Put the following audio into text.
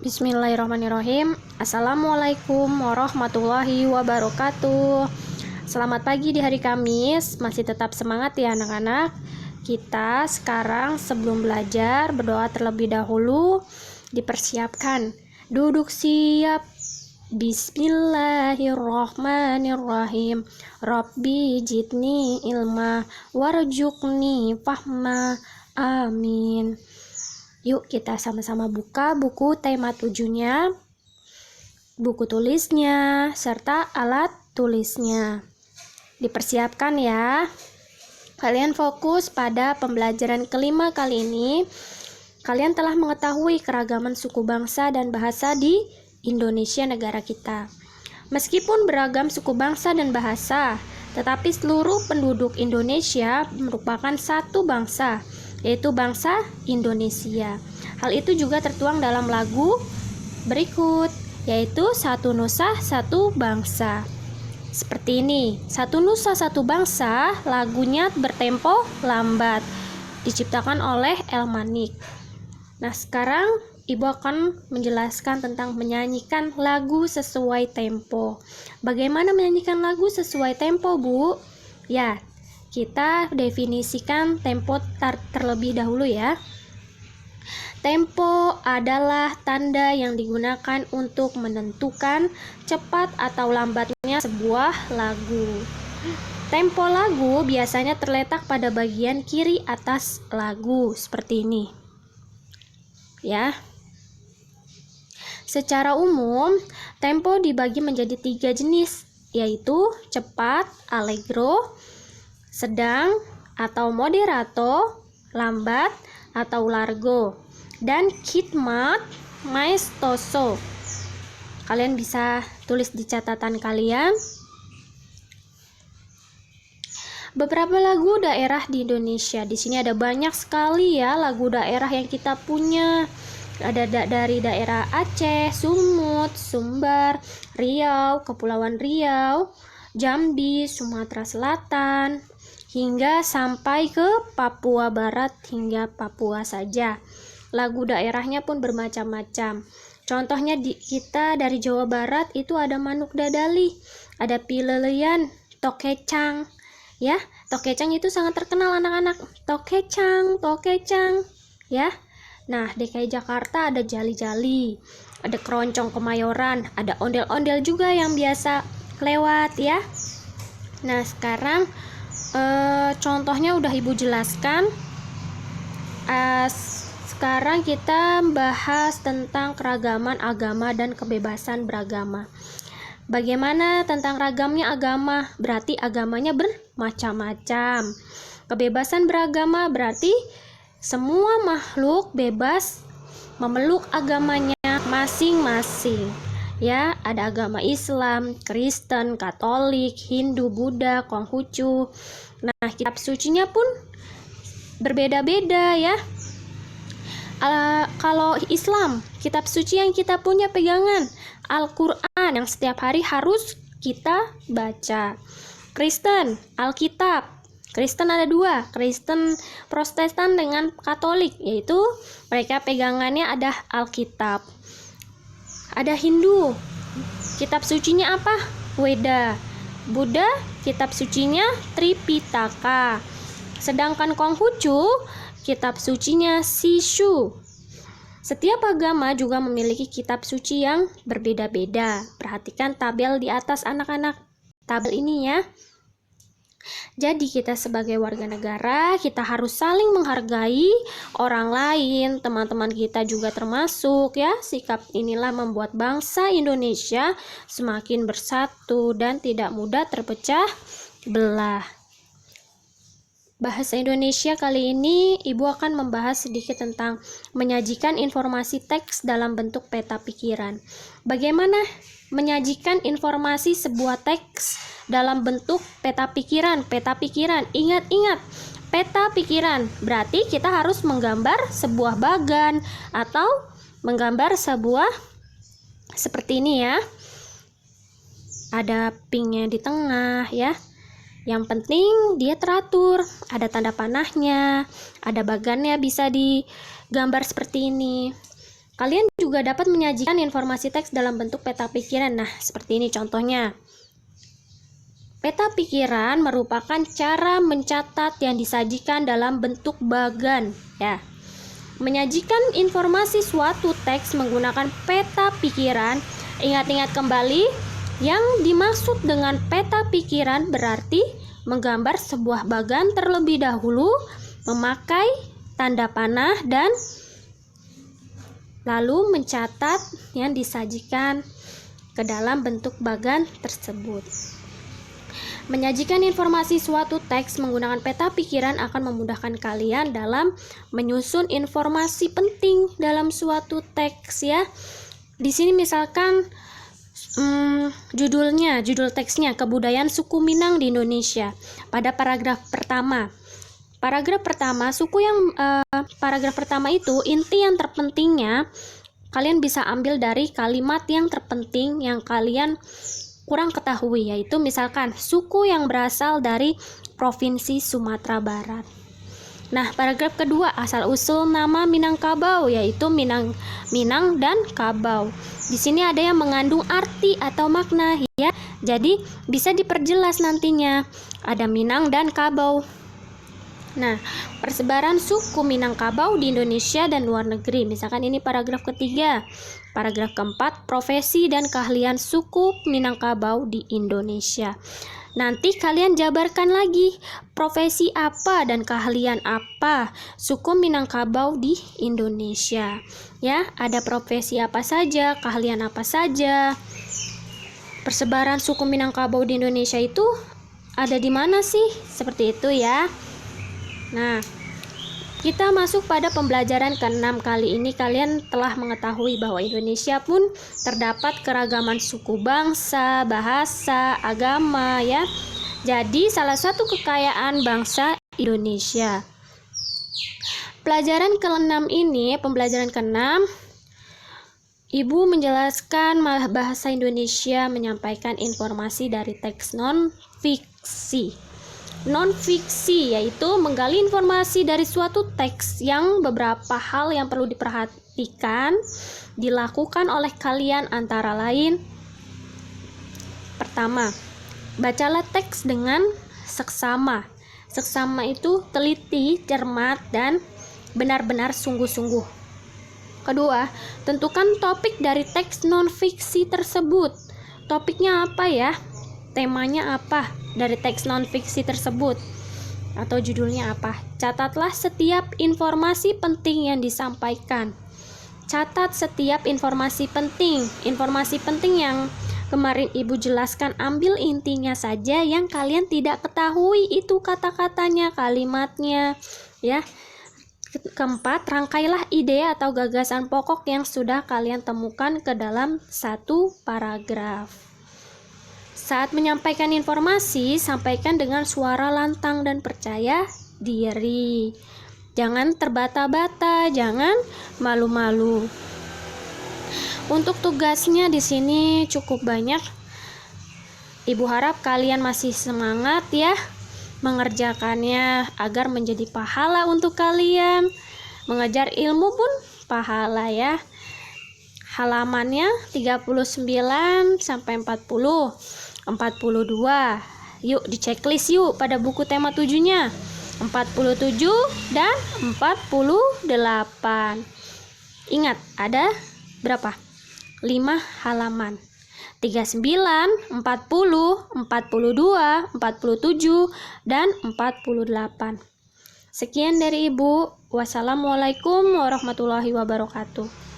Bismillahirrahmanirrahim. Assalamualaikum warahmatullahi wabarakatuh. Selamat pagi di hari Kamis. Masih tetap semangat ya anak-anak. Kita sekarang sebelum belajar berdoa terlebih dahulu. Dipersiapkan. Duduk siap. Bismillahirrahmanirrahim. Rabbi jidni ilma warjukni fahma. Amin. Yuk kita sama-sama buka buku tema 7-nya, buku tulisnya, serta alat tulisnya. Dipersiapkan ya. Kalian fokus pada pembelajaran kelima kali ini. Kalian telah mengetahui keragaman suku bangsa dan bahasa di Indonesia negara kita. Meskipun beragam suku bangsa dan bahasa, tetapi seluruh penduduk Indonesia merupakan satu bangsa, yaitu bangsa Indonesia. Hal itu juga tertuang dalam lagu berikut, yaitu Satu Nusa Satu Bangsa. Seperti ini, Satu Nusa Satu Bangsa, lagunya bertempo lambat, diciptakan oleh Elmanik. Nah, sekarang Ibu akan menjelaskan tentang menyanyikan lagu sesuai tempo. Bagaimana menyanyikan lagu sesuai tempo, Bu? Ya, kita definisikan tempo terlebih dahulu ya. Tempo adalah tanda yang digunakan untuk menentukan cepat atau lambatnya sebuah lagu. Tempo lagu biasanya terletak pada bagian kiri atas lagu seperti ini. Ya. Secara umum, tempo dibagi menjadi 3 jenis, yaitu cepat, allegro, sedang atau moderato, lambat atau largo, dan khidmat maestoso. Kalian bisa tulis di catatan kalian. Beberapa lagu daerah di Indonesia. Di sini ada banyak sekali ya lagu daerah yang kita punya. Ada dari daerah Aceh, Sumut, Sumbar, Riau, Kepulauan Riau, Jambi, Sumatera Selatan, hingga sampai ke Papua Barat hingga Papua saja. Lagu daerahnya pun bermacam-macam. Contohnya kita dari Jawa Barat itu ada Manuk Dadali, ada Pileleyan, Tokecang. Ya, Tokecang itu sangat terkenal anak-anak. Tokecang, Tokecang, ya. Nah, DKI Jakarta ada Jali-Jali, ada Keroncong Kemayoran, ada ondel-ondel juga yang biasa lewat ya. Nah, sekarang contohnya udah Ibu jelaskan. Sekarang kita bahas tentang keragaman agama dan kebebasan beragama. Bagaimana tentang ragamnya agama? Berarti agamanya bermacam-macam. Kebebasan beragama berarti semua makhluk bebas memeluk agamanya masing-masing. Ya, ada agama Islam, Kristen, Katolik, Hindu, Buddha, Konghucu. Nah, kitab sucinya pun berbeda-beda ya. Kalau Islam, kitab suci yang kita punya pegangan Al-Quran yang setiap hari harus kita baca. Kristen, Alkitab. Kristen ada 2, Kristen Protestan dengan Katolik, yaitu mereka pegangannya ada Alkitab. Ada Hindu, kitab sucinya apa? Weda. Buddha, kitab sucinya Tripitaka. Sedangkan Konghucu, kitab sucinya Sishu. Setiap agama juga memiliki kitab suci yang berbeda-beda. Perhatikan tabel di atas anak-anak. Tabel ini ya. Jadi kita sebagai warga negara, kita harus saling menghargai orang lain, teman-teman kita juga termasuk ya. Sikap inilah membuat bangsa Indonesia semakin bersatu dan tidak mudah terpecah belah. Bahasa Indonesia kali ini Ibu akan membahas sedikit tentang menyajikan informasi teks dalam bentuk peta pikiran. Bagaimana menyajikan informasi sebuah teks dalam bentuk peta pikiran? Peta pikiran, ingat-ingat, peta pikiran berarti kita harus menggambar sebuah bagan atau menggambar sebuah seperti ini ya. Ada pinknya di tengah ya. Yang penting dia teratur, ada tanda panahnya, ada bagannya bisa digambar seperti ini. Kalian juga dapat menyajikan informasi teks dalam bentuk peta pikiran. Nah, seperti ini contohnya. Peta pikiran merupakan cara mencatat yang disajikan dalam bentuk bagan, ya. Menyajikan informasi suatu teks menggunakan peta pikiran. Ingat-ingat kembali, yang dimaksud dengan peta pikiran berarti menggambar sebuah bagan terlebih dahulu, memakai tanda panah, dan lalu mencatat yang disajikan ke dalam bentuk bagan tersebut. Menyajikan informasi suatu teks menggunakan peta pikiran akan memudahkan kalian dalam menyusun informasi penting dalam suatu teks, ya. Di sini misalkan judul teksnya kebudayaan suku Minang di Indonesia. Pada paragraf pertama paragraf pertama itu inti yang terpentingnya kalian bisa ambil dari kalimat yang terpenting yang kalian kurang ketahui, yaitu misalkan suku yang berasal dari Provinsi Sumatera Barat. Nah, paragraf kedua, asal-usul nama Minangkabau, yaitu Minang dan Kabau. Di sini ada yang mengandung arti atau makna, ya. Jadi bisa diperjelas nantinya. Ada Minang dan Kabau. Nah, persebaran suku Minangkabau di Indonesia dan luar negeri. Misalkan ini paragraf ketiga. Paragraf keempat, profesi dan keahlian suku Minangkabau di Indonesia. Nanti kalian jabarkan lagi profesi apa dan keahlian apa suku Minangkabau di Indonesia. Ya, ada profesi apa saja, keahlian apa saja. Persebaran suku Minangkabau di Indonesia itu ada di mana sih? Seperti itu ya. Nah, kita masuk pada pembelajaran ke-6 kali ini. Kalian telah mengetahui bahwa Indonesia pun terdapat keragaman suku bangsa, bahasa, agama, ya. Jadi salah satu kekayaan bangsa Indonesia. Pembelajaran ke-6, Ibu menjelaskan bahasa Indonesia menyampaikan informasi dari teks non-fiksi. Non-fiksi yaitu menggali informasi dari suatu teks yang beberapa hal yang perlu diperhatikan dilakukan oleh kalian antara lain. Pertama, bacalah teks dengan seksama. Seksama itu teliti, cermat, dan benar-benar sungguh-sungguh. Kedua, tentukan topik dari teks non-fiksi tersebut. Topiknya apa ya? Temanya apa dari teks non-fiksi tersebut? Atau judulnya apa? Catatlah setiap informasi penting yang disampaikan. Catat setiap informasi penting. Informasi penting yang kemarin Ibu jelaskan, ambil intinya saja, yang kalian tidak ketahui itu kata-katanya, kalimatnya, ya. Keempat, rangkailah ide atau gagasan pokok yang sudah kalian temukan ke dalam satu paragraf. Saat menyampaikan informasi, sampaikan dengan suara lantang dan percaya diri. Jangan terbata-bata, jangan malu-malu. Untuk tugasnya di sini cukup banyak. Ibu harap kalian masih semangat ya mengerjakannya agar menjadi pahala untuk kalian. Mengejar ilmu pun pahala ya. Halamannya 39 sampai 40. 42. Yuk di checklist yuk pada buku tema 7-nya. 47 dan 48. Ingat, ada berapa? 5 halaman. 39, 40, 42, 47, dan 48. Sekian dari Ibu. Wassalamualaikum warahmatullahi wabarakatuh.